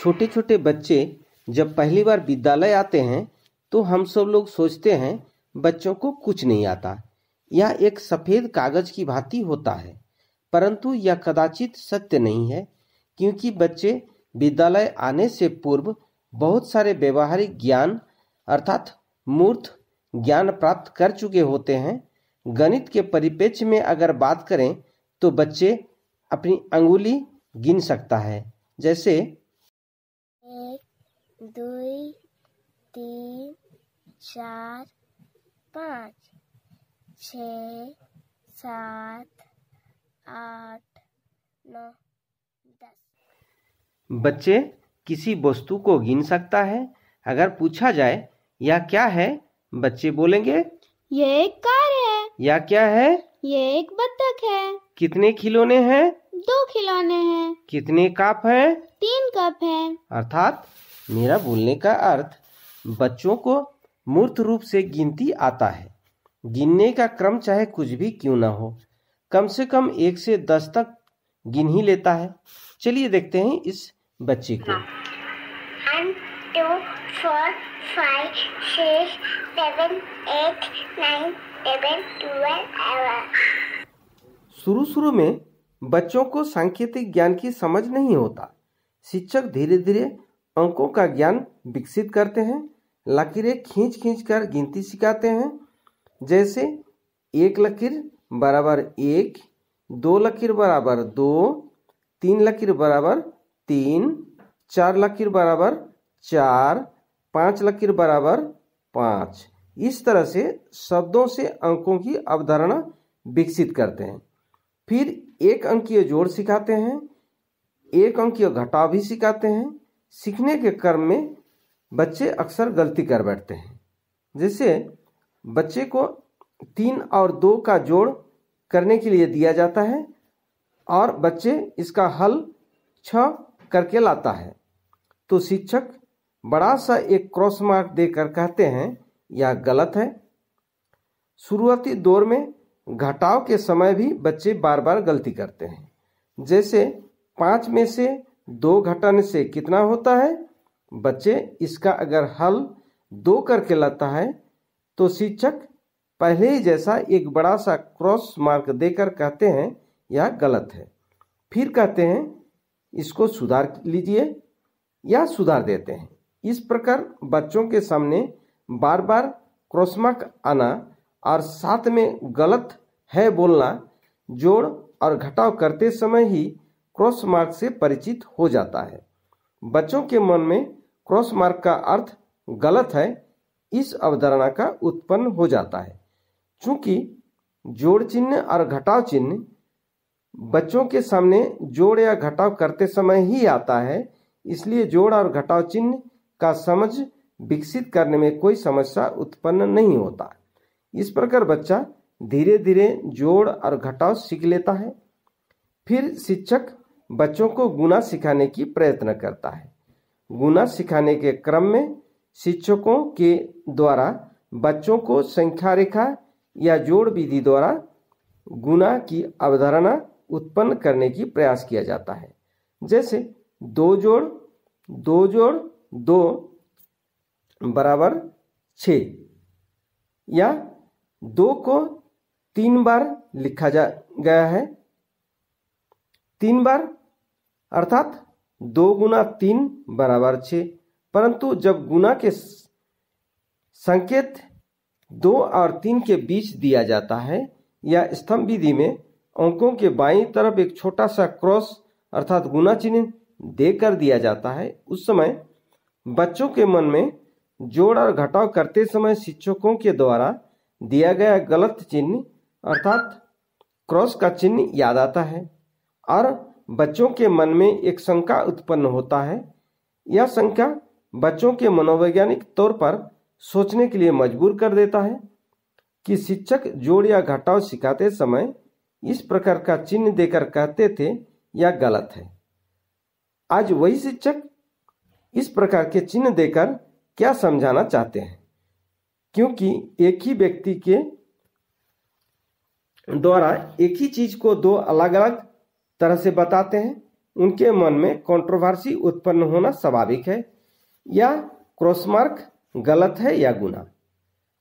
छोटे छोटे बच्चे जब पहली बार विद्यालय आते हैं तो हम सब लोग सोचते हैं बच्चों को कुछ नहीं आता। यह एक सफ़ेद कागज की भांति होता है, परंतु यह कदाचित सत्य नहीं है, क्योंकि बच्चे विद्यालय आने से पूर्व बहुत सारे व्यवहारिक ज्ञान अर्थात मूर्त ज्ञान प्राप्त कर चुके होते हैं। गणित के परिप्रेक्ष्य में अगर बात करें तो बच्चे अपनी अंगुली गिन सकता है, जैसे 1 2 3 4 5 6 7 8 9 10। बच्चे किसी वस्तु को गिन सकता है। अगर पूछा जाए यह क्या है, बच्चे बोलेंगे ये एक कार है। यह क्या है? ये एक बत्तख है। कितने खिलौने हैं? 2 खिलौने हैं। कितने कप हैं? 3 कप हैं। अर्थात मेरा बोलने का अर्थ बच्चों को मूर्त रूप से गिनती आता है। गिनने का क्रम चाहे कुछ भी क्यों ना हो, कम से कम 1 से 10 तक गिन ही लेता है। चलिए देखते हैं इस बच्चे को। 1 2 4 5 6 7 8 9 10 11। शुरू में बच्चों को सांकेतिक ज्ञान की समझ नहीं होता। शिक्षक धीरे धीरे अंकों का ज्ञान विकसित करते हैं। लकीरें खींच खींच कर गिनती सिखाते हैं, जैसे 1 लकीर बराबर 1, 2 लकीर बराबर 2, 3 लकीर बराबर 3, 4 लकीर बराबर 4, 5 लकीर बराबर 5। इस तरह से शब्दों से अंकों की अवधारणा विकसित करते हैं। फिर 1 अंकीय जोड़ सिखाते हैं, 1 अंकीय घटाव भी सिखाते हैं। सीखने के क्रम में बच्चे अक्सर गलती कर बैठते हैं, जैसे बच्चे को 3 और 2 का जोड़ करने के लिए दिया जाता है और बच्चे इसका हल 6 करके लाता है, तो शिक्षक बड़ा सा एक क्रॉस मार्क देकर कहते हैं यह गलत है। शुरुआती दौर में घटाव के समय भी बच्चे बार बार गलती करते हैं, जैसे 5 में से 2 घटाने से कितना होता है। बच्चे इसका अगर हल 2 करके लाता है तो शिक्षक पहले ही जैसा एक बड़ा सा क्रॉस मार्क देकर कहते हैं यह गलत है। फिर कहते हैं इसको सुधार लीजिए या सुधार देते हैं। इस प्रकार बच्चों के सामने बार बार क्रॉस मार्क आना और साथ में गलत है बोलना, जोड़ और घटाव करते समय ही क्रॉस मार्क से परिचित हो जाता है। बच्चों के मन में क्रॉस मार्क का अर्थ गलत है इस अवधारणा का उत्पन्न हो जाता है। चूंकि जोड़ चिन्ह और घटाव चिन्ह बच्चों के सामने जोड़ या घटाव करते समय ही आता है, इसलिए जोड़ और घटाव चिन्ह का समझ विकसित करने में कोई समस्या उत्पन्न नहीं होता। इस प्रकार बच्चा धीरे धीरे जोड़ और घटाव सीख लेता है। फिर शिक्षक बच्चों को गुणा सिखाने की प्रयत्न करता है। गुणा सिखाने के क्रम में शिक्षकों के द्वारा बच्चों को संख्या रेखा या जोड़ विधि द्वारा गुणा की अवधारणा उत्पन्न करने की प्रयास किया जाता है, जैसे 2 जोड़ 2 जोड़ 2 बराबर 6, या 2 को 3 बार लिखा गया है, 3 बार अर्थात 2 गुना 3 बराबर 6। परंतु जब गुना के संकेत 2 और 3 के बीच दिया जाता है या स्तंभ विधि में अंकों के बाईं तरफ एक छोटा सा क्रॉस अर्थात गुना चिन्ह देकर दिया जाता है, उस समय बच्चों के मन में जोड़ और घटाव करते समय शिक्षकों के द्वारा दिया गया गलत चिन्ह अर्थात क्रॉस का चिन्ह याद आता है और बच्चों के मन में एक शंका उत्पन्न होता है। यह शंका बच्चों के मनोवैज्ञानिक तौर पर सोचने के लिए मजबूर कर देता है कि शिक्षक जोड़ या घटाव सिखाते समय इस प्रकार का चिन्ह देकर कहते थे यह गलत है। आज वही शिक्षक इस प्रकार के चिन्ह देकर क्या समझाना चाहते हैं, क्योंकि एक ही व्यक्ति के द्वारा एक ही चीज को 2 अलग अलग तरह से बताते हैं, उनके मन में कंट्रोवर्सी उत्पन्न होना स्वाभाविक है, या क्रॉस मार्क गलत है या गुना।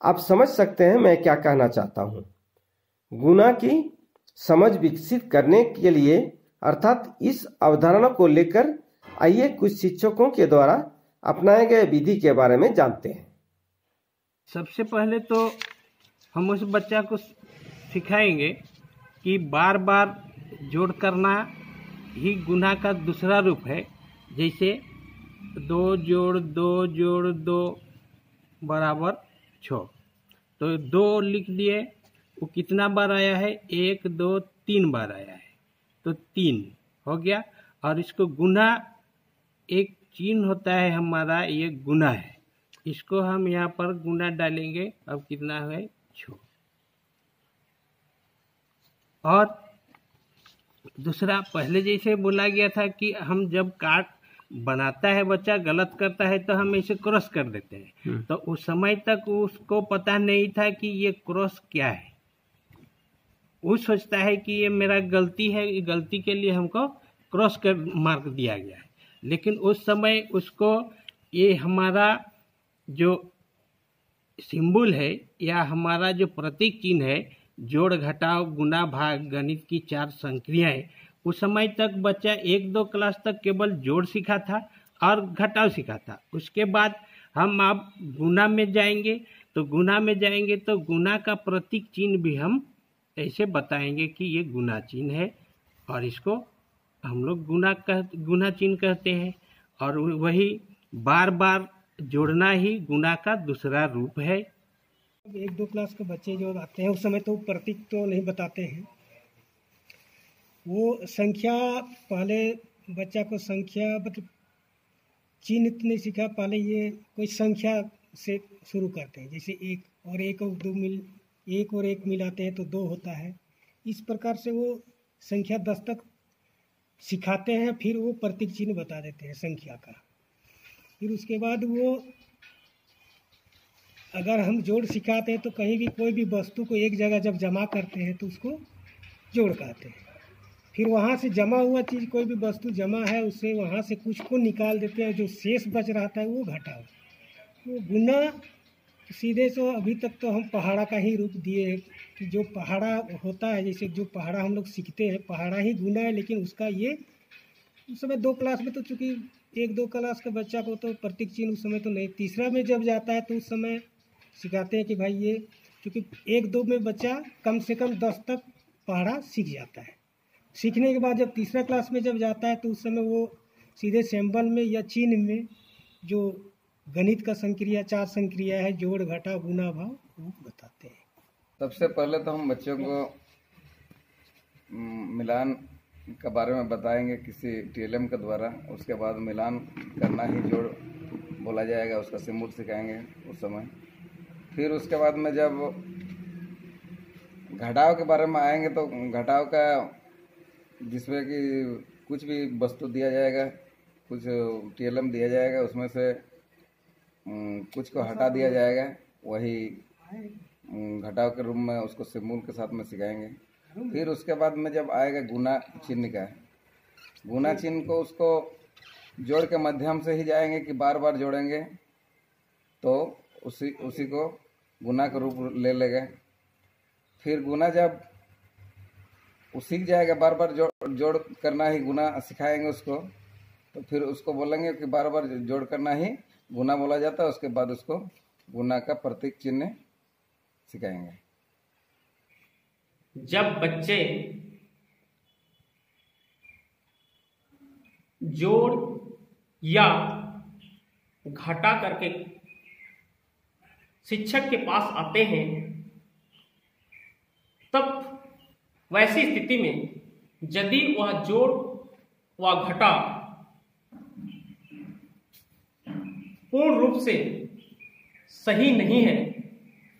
आप समझ सकते हैं मैं क्या कहना चाहता हूँ। गुना की समझ विकसित करने के लिए अर्थात इस अवधारणा को लेकर आइए कुछ शिक्षकों के द्वारा अपनाए गए विधि के बारे में जानते हैं। सबसे पहले तो हम उस बच्चा को सिखाएंगे कि बार बार जोड़ करना ही गुना का दूसरा रूप है। जैसे 2 जोड़ 2 जोड़ 2 बराबर 6, तो 2 लिख दिए, वो कितना बार आया है? 1 2 3 बार आया है, तो 3 हो गया। और इसको गुना, एक चिन्ह होता है हमारा, ये गुना है, इसको हम यहाँ पर गुना डालेंगे। अब कितना है? 6। और दूसरा, पहले जैसे बोला गया था कि हम जब काट बनाता है बच्चा, गलत करता है तो हम इसे क्रॉस कर देते हैं। तो उस समय तक उसको पता नहीं था कि ये क्रॉस क्या है। वो सोचता है कि ये मेरा गलती है, गलती के लिए हमको क्रॉस कर मार्क दिया गया है। लेकिन उस समय उसको ये हमारा जो सिंबल है या हमारा जो प्रतीक चिन्ह है, जोड़ घटाव गुना भाग गणित की 4 संक्रियाएं, उस समय तक बच्चा 1-2 क्लास तक केवल जोड़ सीखा था और घटाव सीखा था। उसके बाद हम अब गुना में जाएंगे, तो गुना में जाएंगे तो गुना का प्रतीक चिन्ह भी हम ऐसे बताएंगे कि ये गुना चिन्ह है, और इसको हम लोग गुना चिन्ह कहते हैं। और वही बार बार जोड़ना ही गुना का दूसरा रूप है। 1-2 क्लास के बच्चे जो आते हैं उस समय तो प्रतीक तो नहीं बताते हैं, वो संख्या, पहले बच्चा को संख्या मतलब चिन्ह नहीं सीखा, पहले ये कोई संख्या से शुरू करते हैं। जैसे 1 और 1 मिलाते हैं तो 2 होता है। इस प्रकार से वो संख्या 10 तक सिखाते हैं, फिर वो प्रतीक चिन्ह बता देते हैं संख्या का। फिर उसके बाद वो, अगर हम जोड़ सिखाते हैं तो कहीं भी कोई भी वस्तु को एक जगह जब जमा करते हैं तो उसको जोड़ कहते हैं। फिर वहाँ से जमा हुआ चीज़, कोई भी वस्तु जमा है उससे वहाँ से कुछ को निकाल देते हैं, जो शेष बच रहता है वो घटाव। तो गुना सीधे तो अभी तक तो हम पहाड़ा का ही रूप दिए हैं कि जो पहाड़ा होता है, जैसे जो पहाड़ा हम लोग सीखते हैं, पहाड़ा ही गुना है। लेकिन उसका ये उस समय 2 क्लास में तो चूँकि 1-2 क्लास के बच्चा को तो प्रतीक चिन्ह उस समय तो नहीं, तीसरा में जब जाता है तो उस समय सिखाते हैं कि भाई ये, क्योंकि 1-2 में बच्चा कम से कम 10 तक पहाड़ा सीख जाता है। सीखने के बाद जब तीसरा क्लास में जब जाता है तो उस समय वो सीधे सिंबल में या चिन्ह में जो गणित का संक्रिया 4 संक्रिया है, जोड़ घटा गुना भाग, वो बताते हैं। सबसे पहले तो हम बच्चों को मिलान के बारे में बताएंगे किसी टीएलएम के द्वारा। उसके बाद मिलान करना ही जोड़ बोला जाएगा, उसका सिंबल सिखाएंगे उस समय। फिर उसके बाद में जब घटाव के बारे में आएंगे तो घटाव का, जिसमें कि कुछ भी वस्तु दिया जाएगा, कुछ टीएलएम दिया जाएगा, उसमें से कुछ को हटा दिया जाएगा, वही घटाव के रूप में उसको सिंबल के साथ में सिखाएंगे। फिर उसके बाद में जब आएगा गुना चिन्ह का, गुना चिन्ह को उसको जोड़ के माध्यम से ही जाएंगे कि बार बार जोड़ेंगे तो उसी को गुना का रूप ले लेगा। फिर गुना जब वो सीख जाएगा, बार बार जोड़ करना ही गुना सिखाएंगे उसको, तो फिर उसको बोलेंगे कि बार बार जोड़ करना ही गुना बोला जाता है। उसके बाद उसको गुना का प्रतीक चिन्ह सिखाएंगे। जब बच्चे जोड़ या घटा करके शिक्षक के पास आते हैं, तब वैसी स्थिति में यदि वह जोड़ व घटा पूर्ण रूप से सही नहीं है,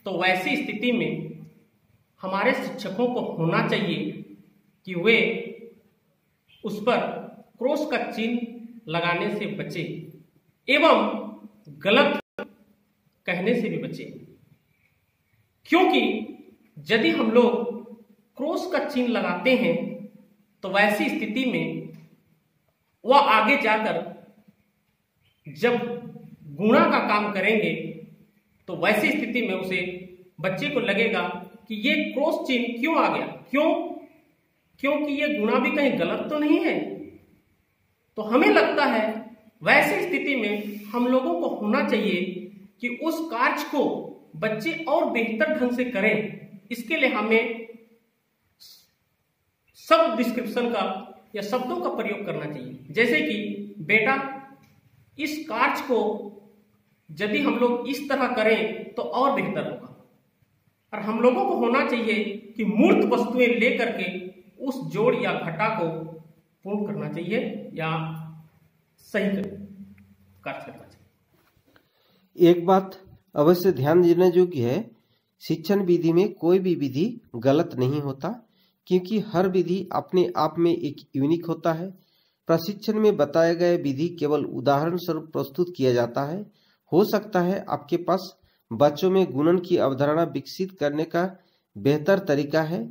तो वैसी स्थिति में हमारे शिक्षकों को होना चाहिए कि वे उस पर क्रॉस का चिन्ह लगाने से बचे एवं गलत कहने से भी बचे। क्योंकि यदि हम लोग क्रॉस का चिन्ह लगाते हैं तो वैसी स्थिति में वह आगे जाकर जब गुणा का काम करेंगे तो वैसी स्थिति में उसे बच्चे को लगेगा कि ये क्रॉस चिन्ह क्यों आ गया, क्योंकि ये गुणा भी कहीं गलत तो नहीं है। तो हमें लगता है वैसी स्थिति में हम लोगों को होना चाहिए कि उस कार्य को बच्चे और बेहतर ढंग से करें। इसके लिए हमें शब्द डिस्क्रिप्शन का या शब्दों का प्रयोग करना चाहिए। जैसे कि बेटा इस कार्य को यदि हम लोग इस तरह करें तो और बेहतर होगा। और हम लोगों को होना चाहिए कि मूर्त वस्तुएं लेकर के उस जोड़ या घटा को पूर्ण करना चाहिए या सही कार्य करना चाहिए। एक बात अवश्य ध्यान देने योग्य है, शिक्षण विधि में कोई भी विधि गलत नहीं होता, क्योंकि हर विधि अपने आप में एक यूनिक होता है। प्रशिक्षण में बताए गए विधि केवल उदाहरण स्वरूप प्रस्तुत किया जाता है। हो सकता है आपके पास बच्चों में गुणन की अवधारणा विकसित करने का बेहतर तरीका है,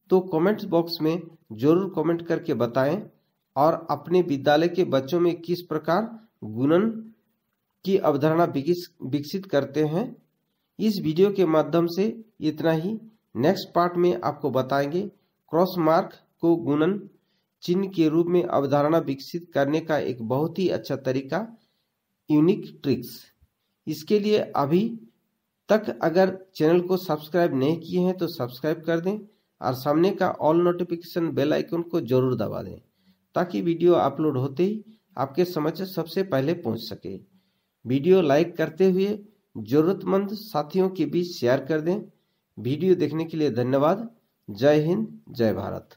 तो कमेंट बॉक्स में जरूर कमेंट करके बताएं और अपने विद्यालय के बच्चों में किस प्रकार गुणन की अवधारणा विकसित करते हैं। इस वीडियो के माध्यम से इतना ही। नेक्स्ट पार्ट में आपको बताएंगे क्रॉस मार्क को गुणन चिन्ह के रूप में अवधारणा विकसित करने का एक बहुत ही अच्छा तरीका, यूनिक ट्रिक्स। इसके लिए अभी तक अगर चैनल को सब्सक्राइब नहीं किए हैं तो सब्सक्राइब कर दें और सामने का ऑल नोटिफिकेशन बेल आइकन को जरूर दबा दें, ताकि वीडियो अपलोड होते ही आपके समक्ष सबसे पहले पहुंच सके। वीडियो लाइक करते हुए जरूरतमंद साथियों के बीच शेयर कर दें। वीडियो देखने के लिए धन्यवाद। जय हिंद, जय भारत।